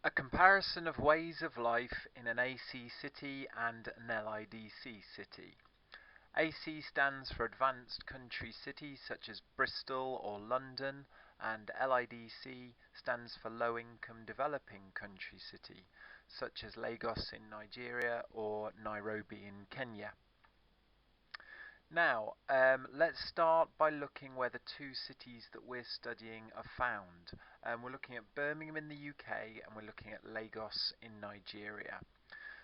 A comparison of ways of life in an AC city and an LIDC city. AC stands for Advanced Country Cities such as Bristol or London, and LIDC stands for Low Income Developing Country City such as Lagos in Nigeria or Nairobi in Kenya. Now, let's start by looking where the two cities that we're studying are found. We're looking at Birmingham in the UK and we're looking at Lagos in Nigeria.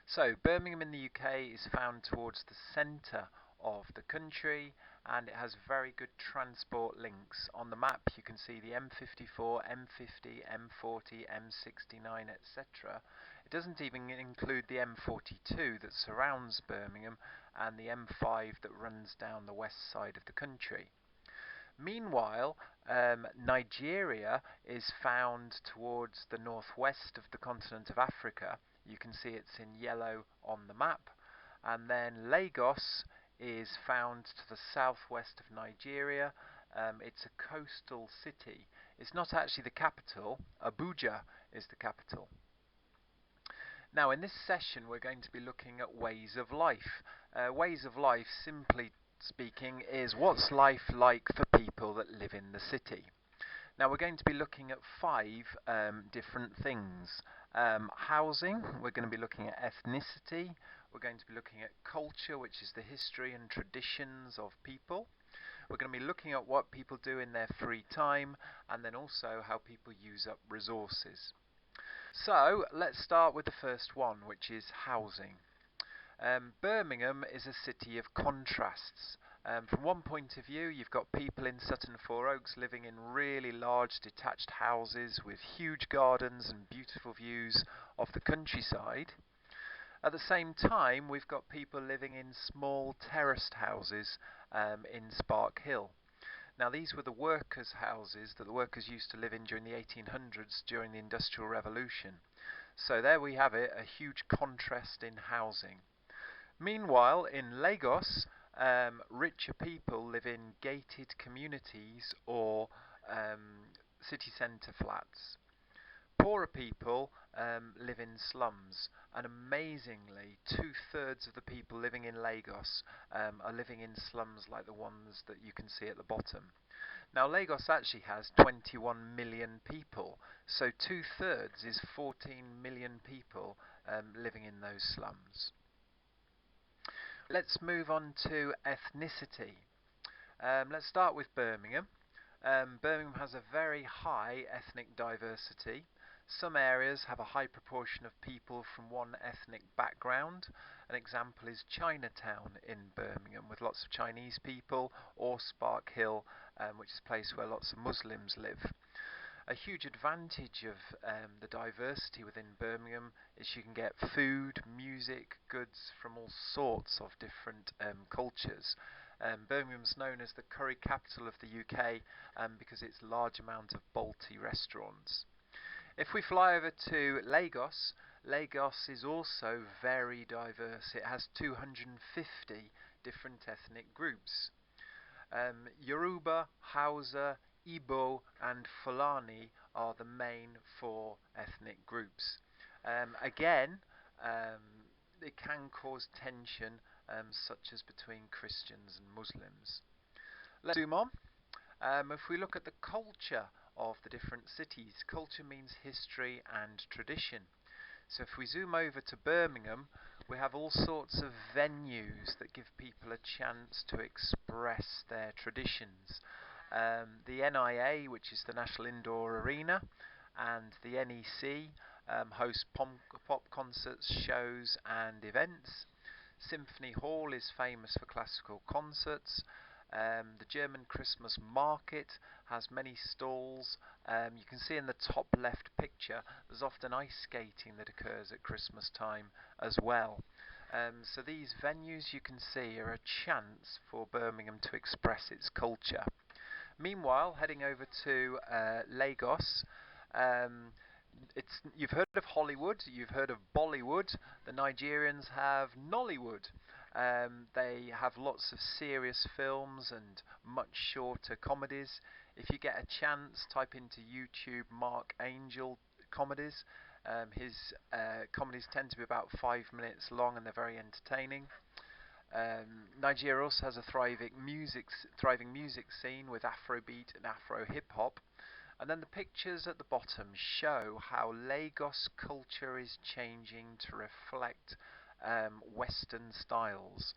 So, Birmingham in the UK is found towards the centre of the country and it has very good transport links. On the map you can see the M54, M50, M40, M69, etc. It doesn't even include the M42 that surrounds Birmingham and the M5 that runs down the west side of the country. Meanwhile, Nigeria is found towards the northwest of the continent of Africa. You can see it's in yellow on the map. And then Lagos is found to the southwest of Nigeria. It's a coastal city. It's not actually the capital. Abuja is the capital. Now, in this session, we're going to be looking at ways of life. Ways of life, simply speaking, is what's life like for people that live in the city. Now, we're going to be looking at five different things. Housing, we're going to be looking at ethnicity, we're going to be looking at culture, which is the history and traditions of people. We're going to be looking at what people do in their free time, and then also how people use up resources. So, let's start with the first one, which is housing. Birmingham is a city of contrasts. From one point of view, you've got people in Sutton-Four-Oaks living in really large detached houses with huge gardens and beautiful views of the countryside. At the same time, we've got people living in small terraced houses in Spark Hill. Now, these were the workers' houses that the workers used to live in during the 1800s during the Industrial Revolution. So there we have it, a huge contrast in housing. Meanwhile, in Lagos, richer people live in gated communities or city centre flats. Poorer people live in slums, and amazingly, 2/3 of the people living in Lagos are living in slums like the ones that you can see at the bottom. Now, Lagos actually has 21 million people, so 2/3 is 14 million people living in those slums. Let's move on to ethnicity. Let's start with Birmingham. Birmingham has a very high ethnic diversity. Some areas have a high proportion of people from one ethnic background. An example is Chinatown in Birmingham, with lots of Chinese people, or Spark Hill, which is a place where lots of Muslims live. A huge advantage of the diversity within Birmingham is you can get food, music, goods from all sorts of different cultures. Birmingham's known as the curry capital of the UK because its large amount of Balti restaurants. If we fly over to Lagos, Lagos is also very diverse. It has 250 different ethnic groups. Yoruba, Hausa, Igbo and Fulani are the main four ethnic groups. Again, it can cause tension such as between Christians and Muslims. Let's zoom on. If we look at the culture of the different cities, culture means history and tradition. So if we zoom over to Birmingham, we have all sorts of venues that give people a chance to express their traditions. The NIA, which is the National Indoor Arena, and the NEC host pop concerts, shows and events. Symphony Hall is famous for classical concerts. The German Christmas market has many stalls. You can see in the top left picture there's often ice skating that occurs at Christmas time as well. So these venues you can see are a chance for Birmingham to express its culture. Meanwhile, heading over to Lagos, you've heard of Hollywood, you've heard of Bollywood. The Nigerians have Nollywood. They have lots of serious films and much shorter comedies. If you get a chance, type into YouTube Mark Angel comedies. His comedies tend to be about 5 minutes long, and they're very entertaining. Nigeria also has a thriving music scene with Afrobeat and Afro hip hop. And then the pictures at the bottom show how Lagos culture is changing to reflect Western styles.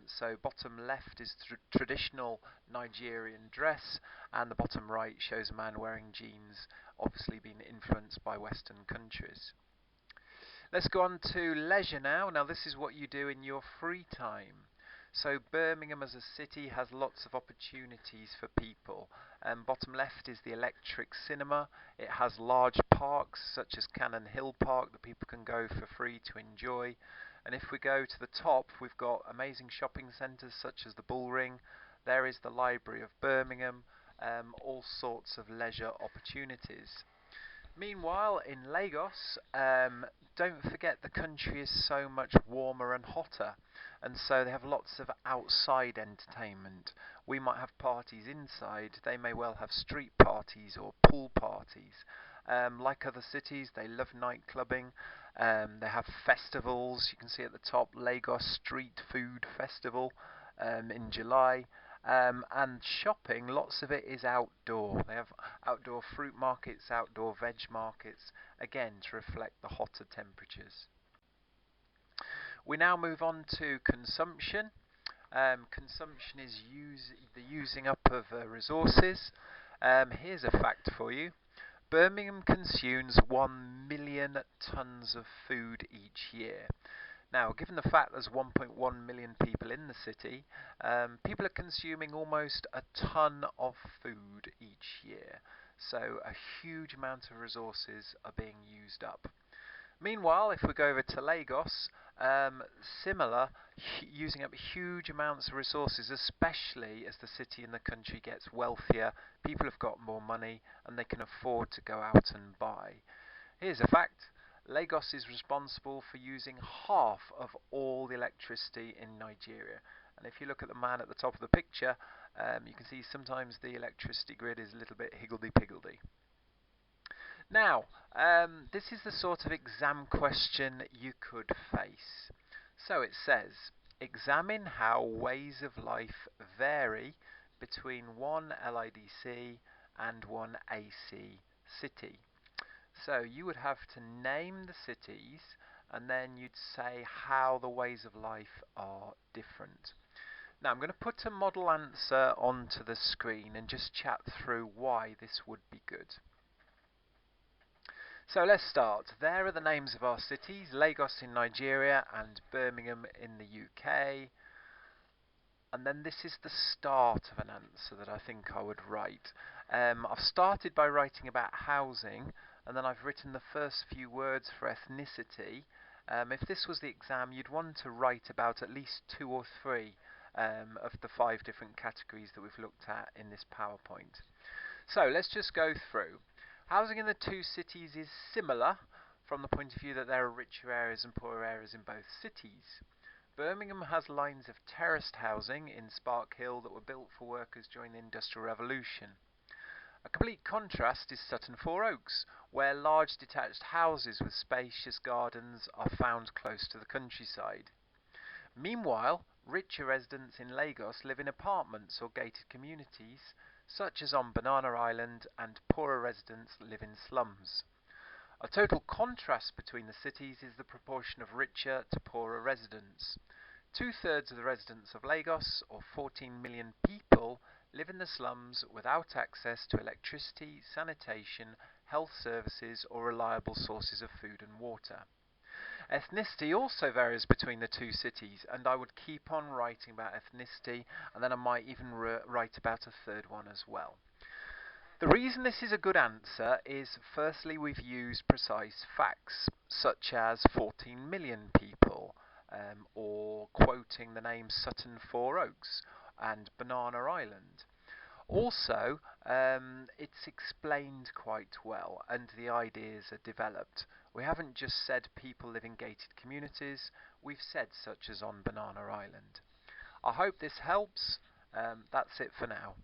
So bottom left is traditional Nigerian dress, and the bottom right shows a man wearing jeans, obviously being influenced by Western countries. Let's go on to leisure now. Now, this is what you do in your free time. So, Birmingham as a city has lots of opportunities for people. Bottom left is the electric cinema. It has large parks such as Cannon Hill Park that people can go for free to enjoy. And if we go to the top, we've got amazing shopping centres such as the Bullring. There is the Library of Birmingham. All sorts of leisure opportunities. Meanwhile, in Lagos, don't forget the country is so much warmer and hotter, and so they have lots of outside entertainment. We might have parties inside, they may well have street parties or pool parties. Like other cities, they love night clubbing. They have festivals. You can see at the top Lagos Street Food Festival in July. And shopping, lots of it is outdoor. They have outdoor fruit markets, outdoor veg markets, again to reflect the hotter temperatures. We now move on to consumption. Consumption is the using up of resources. Here's a fact for you. Birmingham consumes 1 million tonnes of food each year. Now, given the fact there's 1.1 million people in the city, people are consuming almost a tonne of food each year. So a huge amount of resources are being used up. Meanwhile, if we go over to Lagos, similar, using up huge amounts of resources, especially as the city and the country gets wealthier, people have got more money and they can afford to go out and buy. Here's a fact. Lagos is responsible for using half of all the electricity in Nigeria. And if you look at the man at the top of the picture, you can see sometimes the electricity grid is a little bit higgledy-piggledy. Now, this is the sort of exam question you could face. So it says, examine how ways of life vary between one LIDC and one AC city. So you would have to name the cities and then you'd say how the ways of life are different. Now I'm going to put a model answer onto the screen and just chat through why this would be good. So let's start. There are the names of our cities, Lagos in Nigeria and Birmingham in the UK. And then this is the start of an answer that I think I would write. I've started by writing about housing, and then I've written the first few words for ethnicity. If this was the exam, you'd want to write about at least 2 or 3 of the 5 different categories that we've looked at in this PowerPoint. So let's just go through. Housing in the 2 cities is similar from the point of view that there are richer areas and poorer areas in both cities. Birmingham has lines of terraced housing in Spark Hill that were built for workers during the Industrial Revolution. A complete contrast is Sutton-Four-Oaks, where large detached houses with spacious gardens are found close to the countryside. Meanwhile, richer residents in Lagos live in apartments or gated communities, such as on Banana Island, and poorer residents live in slums. A total contrast between the cities is the proportion of richer to poorer residents. 2/3 of the residents of Lagos, or 14 million people, live in the slums without access to electricity, sanitation, health services, or reliable sources of food and water. Ethnicity also varies between the 2 cities, and I would keep on writing about ethnicity, and then I might even write about a third one as well. The reason this is a good answer is, firstly, we've used precise facts, such as 14 million people, or quoting the name Sutton-Four-Oaks and Banana Island. Also, it's explained quite well, and the ideas are developed. We haven't just said people live in gated communities, we've said such as on Banana Island. I hope this helps. That's it for now.